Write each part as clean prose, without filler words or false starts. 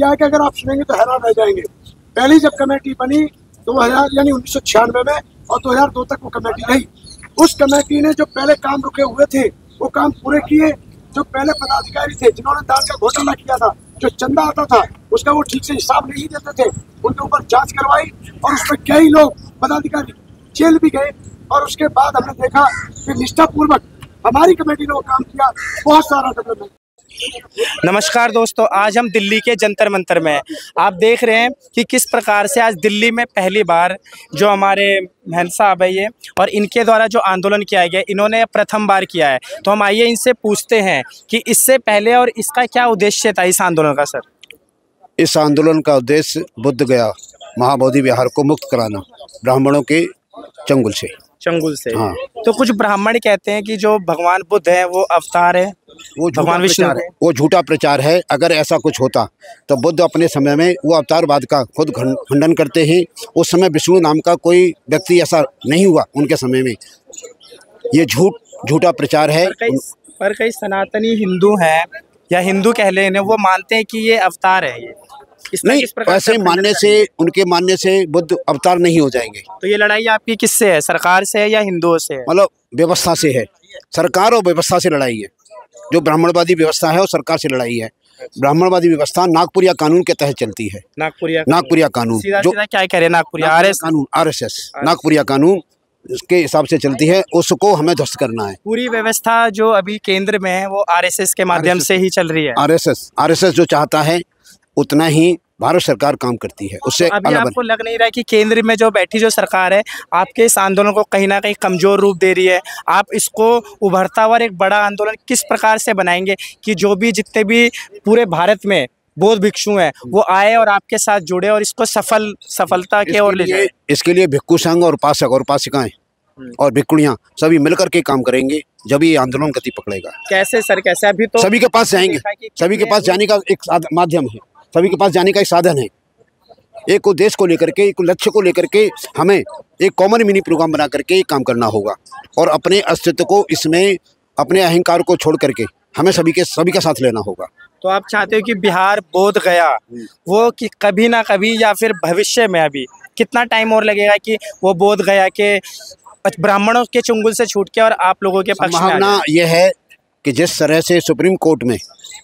दिया है कि अगर आप सुनेंगे तो हैरान रह जाएंगे। पहली जब कमेटी बनी 2000 यानी 1996 में और 2002 तक वो कमेटी रही। उस कमेटी ने जो पहले काम रुके हुए थे वो काम पूरे किए। जो पहले पदाधिकारी थे जिन्होंने दान का घोटाला किया था, जो चंदा आता था उसका वो ठीक से हिसाब नहीं देते थे, उनके ऊपर जांच करवाई और उसमें कई लोग पदाधिकारी जेल भी गए। और उसके बाद हमने देखा कि निष्ठापूर्वक हमारी कमेटी ने वो काम किया, बहुत सारा डेवलपमेंट। नमस्कार दोस्तों, आज हम दिल्ली के जंतर मंतर में हैं। आप देख रहे हैं कि किस प्रकार से आज दिल्ली में पहली बार जो हमारे महंत साहब है ये और इनके द्वारा जो आंदोलन किया गया, इन्होंने प्रथम बार किया है। तो हम आइए इनसे पूछते हैं कि इससे पहले और इसका क्या उद्देश्य था इस आंदोलन का। सर, इस आंदोलन का उद्देश्य बुद्ध गया महाबोधि विहार को मुक्त कराना ब्राह्मणों के चंगुल से। हाँ। तो कुछ ब्राह्मण कहते हैं कि जो भगवान बुद्ध है वो अवतार है, वो भगवान विष्णु है, वो झूठा प्रचार है। अगर ऐसा कुछ होता तो बुद्ध अपने समय में वो अवतारवाद का खुद खंडन करते हैं। उस समय विष्णु नाम का कोई व्यक्ति ऐसा नहीं हुआ उनके समय में। ये झूठा प्रचार है। पर कई सनातनी हिंदू हैं या हिंदू कह लें, वो मानते हैं कि ये अवतार है। ये नहीं, ऐसे मानने से, उनके मानने से बुद्ध अवतार नहीं हो जाएंगे। तो ये लड़ाई आपकी किससे है, सरकार से है या हिंदुओं से है? मतलब व्यवस्था से है, सरकार और व्यवस्था से लड़ाई है। जो ब्राह्मणवादी व्यवस्था है वो सरकार से लड़ाई है। ब्राह्मणवादी व्यवस्था नागपुरिया कानून के तहत चलती है। नागपुरिया कानून जो क्या कह रहे हैं, नागपुरिया RSS नागपुरिया कानून उसके हिसाब से चलती है, उसको हमें ध्वस्त करना है। पूरी व्यवस्था जो अभी केंद्र में है वो RSS के माध्यम से ही चल रही है। RSS जो चाहता है उतना ही भारत सरकार काम करती है, उससे तो अभी आपको लग नहीं रहा है कि केंद्र में जो बैठी जो सरकार है आपके इस आंदोलन को कहीं ना कहीं कमजोर रूप दे रही है? आप इसको उभरता हुआ एक बड़ा आंदोलन किस प्रकार से बनाएंगे कि जो भी जितने भी पूरे भारत में बौद्ध भिक्षु हैं वो आए और आपके साथ जुड़े और इसको सफलता के ओर ले जाए? इसके लिए भिक्षु संघ और उपासक और उपासिकाएं और भिक्षुणियां सभी मिलकर के काम करेंगे, जब ये आंदोलन गति पकड़ेगा। कैसे सर, कैसे? अभी तो सभी के पास जाएंगे, सभी के पास जाने का एक माध्यम है, सभी के पास जाने का एक साधन है। एक उद्देश्य को लेकर के, एक लक्ष्य को लेकर के हमें एक कॉमन मिनी प्रोग्राम बना करके काम करना होगा और अपने अस्तित्व को इसमें, अपने अहंकार को छोड़ करके हमें सभी का साथ लेना होगा। तो आप चाहते हो कि बिहार बोध गया वो कि कभी ना कभी या फिर भविष्य में, अभी कितना टाइम और लगेगा कि वो बोध गया के ब्राह्मणों के चुंगल से छूट के और आप लोगों के पक्ष में? संभावना यह है कि जिस तरह से सुप्रीम कोर्ट में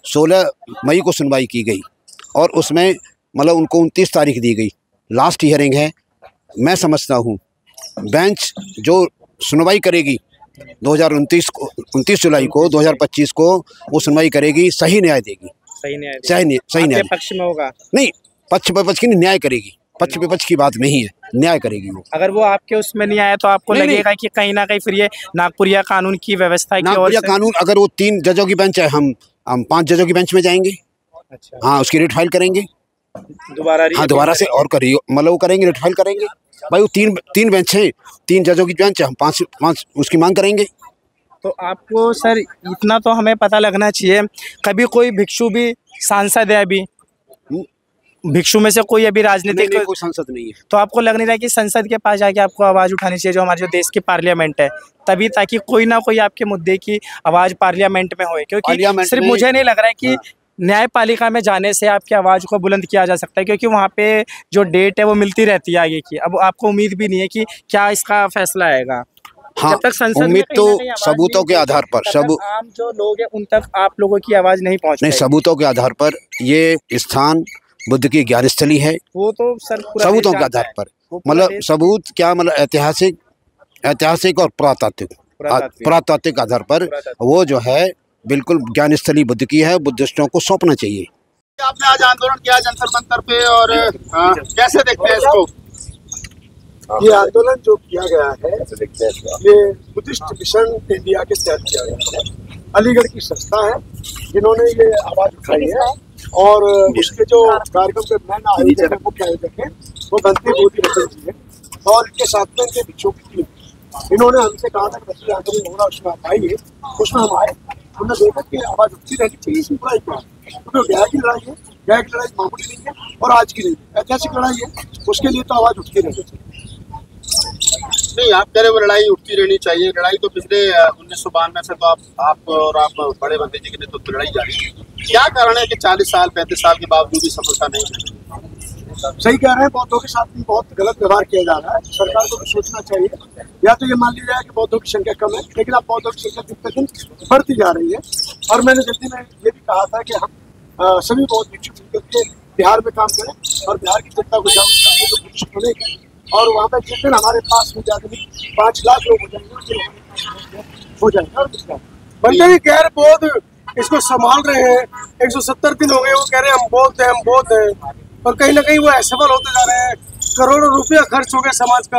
16 मई को सुनवाई की गई और उसमें मतलब उनको 29 तारीख दी गई, लास्ट हियरिंग है। मैं समझता हूँ बेंच जो सुनवाई करेगी 29 जुलाई को 2025 को वो सुनवाई करेगी, सही न्याय देगी। सही न्याय पक्ष में होगा? नहीं, पक्ष विपक्ष की न्याय करेगी, पक्ष विपक्ष की बात नहीं है, न्याय करेगी वो। अगर वो आपके उसमें नहीं आया तो आपको लगेगा कि कहीं ना कहीं फिर ये नागपुरिया कानून की व्यवस्था की ओर से कानून, अगर वो 3 जजों की बेंच है, हम 5 जजों की बेंच में जाएंगे। अच्छा। हाँ, उसकी रिट फाइल करेंगे दोबारा से और मतलब वो करेंगे, रिट फाइल करेंगे। भाई वो 3 बेंच है, 3 जजों की बेंच है, हम 5 उसकी मांग करेंगे। तो आपको सर इतना तो हमें पता लगना चाहिए, कभी कोई भिक्षु भी सांसद है? अभी भिक्षु में से कोई अभी राजनीतिक कोई सांसद नहीं है। तो आपको लग नहीं रहा कि संसद के पास जाके आपको आवाज़ उठानी चाहिए, जो हमारे जो देश की पार्लियामेंट है, तभी ताकि कोई ना कोई आपके मुद्दे की आवाज़ पार्लियामेंट में होए? क्योंकि सिर्फ मुझे नहीं लग रहा है कि न्यायपालिका में जाने से आपकी आवाज़ को बुलंद किया जा सकता है, क्योंकि वहाँ पे जो डेट है वो मिलती रहती है आगे की। अब आपको उम्मीद भी नहीं है कि क्या इसका फैसला आएगा। हाँ, जब तक संसद उम्मीद तो सबूतों के आधार पर, आम जो लोग हैं उन तक आप लोगों की आवाज़ नहीं पहुँच नहीं, सबूतों के आधार पर ये स्थान बुद्ध की ज्ञान स्थली है। वो तो सर सबूतों के आधार पर, मतलब सबूत क्या, मतलब ऐतिहासिक और पुरातात्विक आधार पर वो जो है बिल्कुल ज्ञान स्थली बुद्ध की है, बुद्धिस्टों को सौंपना चाहिए। आपने आज आंदोलन किया जंतर मंतर पे और कैसे देखते हैं इसको? ये आंदोलन जो किया गया है ये बुद्धिस्ट मिशन इंडिया के तहत किया गया है। अलीगढ़ की संस्था है जिन्होंने ये आवाज उठाई है और उसके जो कार्यक्रम के मैन आयोजक है, मुख्य आयोजक है वो बंटी बोधी जी है और इनके साथ में इनके भिक्षु की टीम। इन्होंने हमसे कहा था कि आंदोलन होगा उसमें आप आइए, उसमें हम आए। हमने देखा कि आवाज उठती रहनी चाहिए, इसमें बुराई क्या है, क्योंकि न्याय की लड़ाई है, न्याय की लड़ाई मामूली नहीं है और आज की नहीं, ऐतिहासिक लड़ाई है, उसके लिए तो आवाज उठती रहनी चाहिए। नहीं, आप कह रहे वो लड़ाई उठती रहनी चाहिए। लड़ाई तो पिछले 1992 से तो आप और आप बड़े बंदे जी के नेतृत्व लड़ाई जा रही है। क्या कारण है कि 40 साल 35 साल के बावजूद भी सफलता नहीं है? सही कह रहे हैं, बौद्धों के साथ भी बहुत गलत व्यवहार किया जा रहा है। सरकार को भी सोचना चाहिए। या तो ये मान लिया जाए कि बौद्धों की संख्या कम है, लेकिन अब बौद्धों की संख्या दिन प्रतिदिन बढ़ती जा रही है। और मैंने जल्दी में ये भी कहा था कि हम सभी बौद्ध भिक्षु मिलकर के बिहार में काम करें और बिहार की जनता को जागरूक होने की, और वहाँ पे जिस दिन हमारे पास में जाकर 5 लाख लोग हो जाएंगे हो जाएगा। और किसका बंदे भी गैर बौद्ध इसको संभाल रहे हैं। 170 दिन हो गए, वो कह रहे हैं हम बौद्ध हैं, और कहीं ना कहीं वो असफल होते जा रहे हैं। करोड़ों रुपया खर्च हो गया, समाज का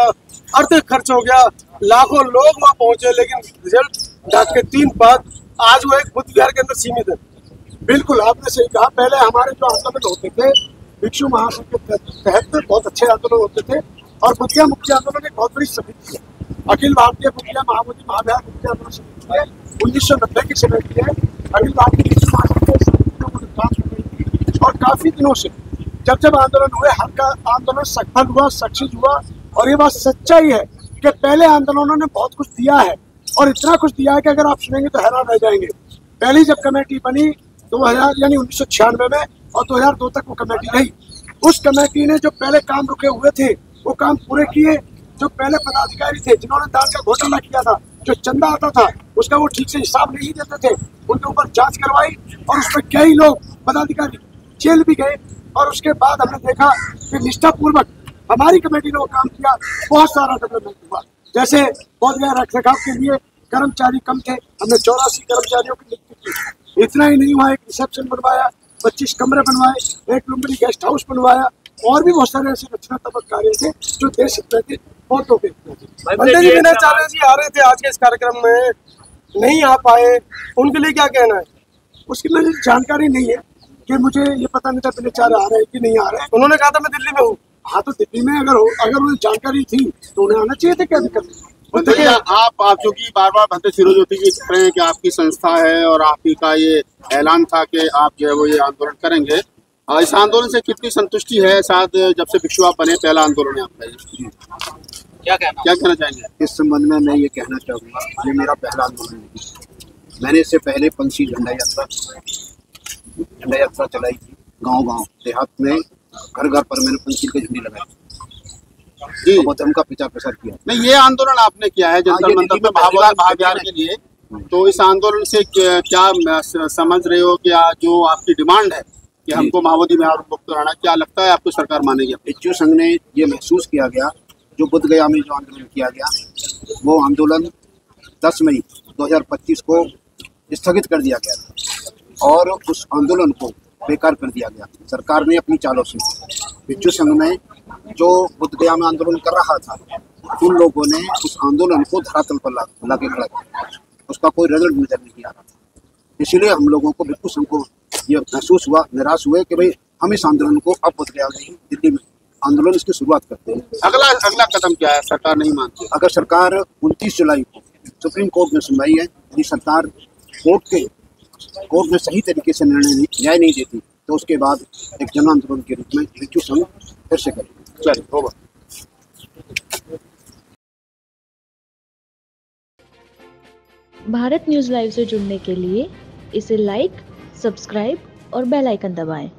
अर्थ खर्च हो गया, लाखों लोग वहाँ पहुंचे, लेकिन रिजल्ट डाक के 3 बाद आज वो एक बुद्ध विहार के अंदर सीमित है। बिल्कुल आपने सही कहा। पहले हमारे जो आंदोलन होते थे भिक्षु महासंघ के तहत बहुत अच्छे आंदोलन होते थे, और बुद्धिया मुक्ति आंदोलन एक बहुत बड़ी समिति है, अखिल भारतीय बुद्धिया महाबोधि महाविहार मुक्ति आंदोलन समिति है, 1990 की समिति है। अखिल भारतीय भिक्षु महासंघ के समितियों को काम कर रही थी, और काफी दिनों से जब आंदोलन हुए, हर का आंदोलन सफल हुआ, सक्सेस हुआ। और ये बात सच्चाई है कि पहले आंदोलनों ने बहुत कुछ दिया है, और इतना कुछ दिया है कि अगर आप सुनेंगे तो हैरान रह जाएंगे। पहली जब कमेटी बनी 2000 यानी 1996 में, और 2002 तक वो कमेटी रही। उस कमेटी ने जो पहले काम रुके हुए थे वो काम पूरे किए। जो पहले पदाधिकारी थे जिन्होंने दान का घोटाला किया था, जो चंदा आता था उसका वो ठीक से हिसाब नहीं देते थे, उनके ऊपर जांच करवाई, और उसमें कई लोग पदाधिकारी जेल भी गए। और उसके बाद हमने देखा कि निष्ठापूर्वक हमारी कमेटी ने वो काम किया, बहुत सारा डेवलपमेंट हुआ। जैसे बौद्ध गया रख रखाव के लिए कर्मचारी कम थे, हमने 84 कर्मचारियों की नियुक्ति की। इतना ही नहीं हुआ, एक रिसेप्शन बनवाया, 25 कमरे बनवाए, एक लुम्बिनी गेस्ट हाउस बनवाया, और भी बहुत सारे ऐसे रचनात्मक कार्य थे जो देश हित में थे, बौद्धों के हित में थे। बंदे जी विनयचार्य जी आ रहे थे आज के इस कार्यक्रम में, नहीं आ पाए, उनके लिए क्या कहना है? उसकी मुझे जानकारी नहीं है कि मुझे ये पता नहीं था विनयचार्य आ रहे हैं कि नहीं आ रहे हैं। उन्होंने कहा था मैं दिल्ली में हूँ। हाँ, तो दिल्ली में अगर उन्हें जानकारी थी तो उन्हें आना चाहिए था। क्या दिक्कत देखिए, आप चूंकि बार बार भंते फिरोजोती जी कह रहे हैं कि आपकी संस्था है और आप ही का ये ऐलान था कि आप जो है वो ये आंदोलन करेंगे, इस आंदोलन से कितनी संतुष्टि है? शायद जब से भिक्षु आप बने, पहला आंदोलन है आपका, क्या कहना चाहेंगे इस संबंध में? मैं ये कहना चाहूँगा, ये मेरा पहला आंदोलन नहीं। मैंने इससे पहले पंछी झंडा यात्रा चलाई थी, गांव-गांव देहात में, घर घर पर मैंने पंछी के झंडे लगाए जी, धर्म का प्रचार प्रसार किया। नहीं, ये आंदोलन आपने किया है जंतर मंतर पे महाविहार के लिए, तो इस आंदोलन से क्या समझ रहे हो कि जो आपकी डिमांड है कि हमको महाबोधि विहार मुक्त कराना, क्या लगता है आपको सरकार मानेगी? भिक्षु संघ ने ये महसूस किया गया, जो बुद्ध गया में जो आंदोलन किया गया, वो आंदोलन 10 मई 2025 को स्थगित कर दिया गया और उस आंदोलन को बेकार कर दिया गया। सरकार ने अपनी चालों से भिक्षु संघ में जो बुद्ध गया में आंदोलन कर रहा था, उन लोगों ने उस आंदोलन को धरातल पर ला के खड़ा किया, उसका कोई रिजल्ट नजर नहीं आ रहा था। इसीलिए हम लोगों को, भिक्षु संघ को ये महसूस हुआ, निराश हुए कि भाई हम इस आंदोलन को अब बुद्ध गया नहीं, दिल्ली में आंदोलन इसकी शुरुआत करते हैं। अगला कदम क्या है? सरकार नहीं मानती। अगर सरकार 29 जुलाई को सुप्रीम कोर्ट में सुनवाई है, यदि सरकार कोर्ट में सही तरीके से न्याय नहीं देती, तो उसके बाद एक जन आंदोलन के रूप में भिक्षु संघ फिर से करेंगे। चलिए, होगा। भारत न्यूज़ लाइव से जुड़ने के लिए इसे लाइक, सब्सक्राइब और बेल आइकन दबाएं।